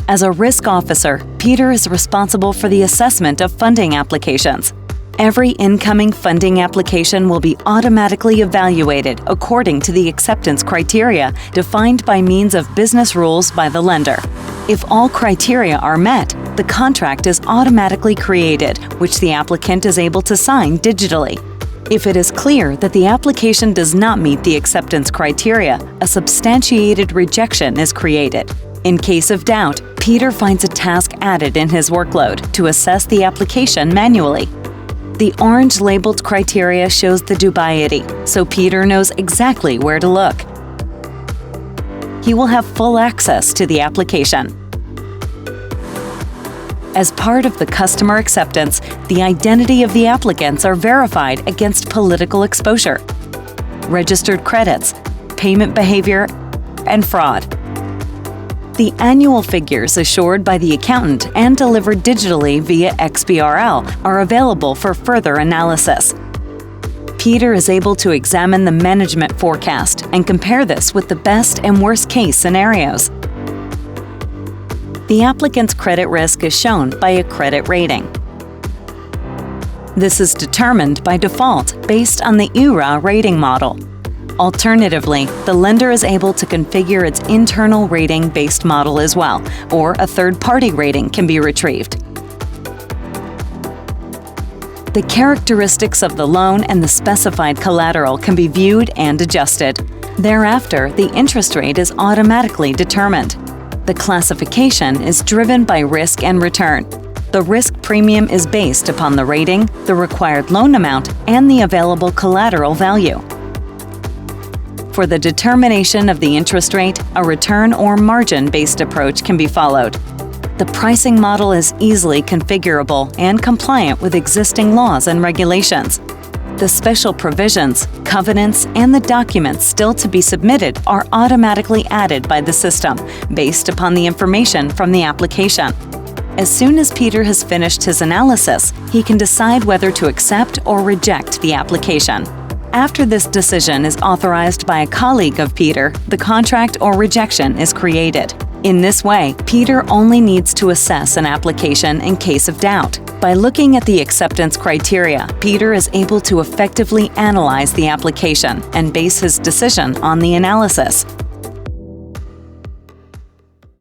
As a risk officer, Peter is responsible for the assessment of funding applications. Every incoming funding application will be automatically evaluated according to the acceptance criteria defined by means of business rules by the lender. If all criteria are met, the contract is automatically created, which the applicant is able to sign digitally. If it is clear that the application does not meet the acceptance criteria, a substantiated rejection is created. In case of doubt, Peter finds a task added in his workload to assess the application manually. The orange labeled criteria shows the dubiety, so Peter knows exactly where to look. He will have full access to the application. As part of the customer acceptance, the identity of the applicants are verified against political exposure, registered credits, payment behavior, and fraud. The annual figures assured by the accountant and delivered digitally via XBRL are available for further analysis. Peter is able to examine the management forecast and compare this with the best and worst case scenarios. The applicant's credit risk is shown by a credit rating. This is determined by default based on the URA rating model. Alternatively, the lender is able to configure its internal rating-based model as well, or a third-party rating can be retrieved. The characteristics of the loan and the specified collateral can be viewed and adjusted. Thereafter, the interest rate is automatically determined. The classification is driven by risk and return. The risk premium is based upon the rating, the required loan amount, and the available collateral value. For the determination of the interest rate, a return or margin-based approach can be followed. The pricing model is easily configurable and compliant with existing laws and regulations. The special provisions, covenants, and the documents still to be submitted are automatically added by the system based upon the information from the application. As soon as Peter has finished his analysis, he can decide whether to accept or reject the application. After this decision is authorized by a colleague of Peter, the contract or rejection is created. In this way, Peter only needs to assess an application in case of doubt. By looking at the acceptance criteria, Peter is able to effectively analyze the application and base his decision on the analysis.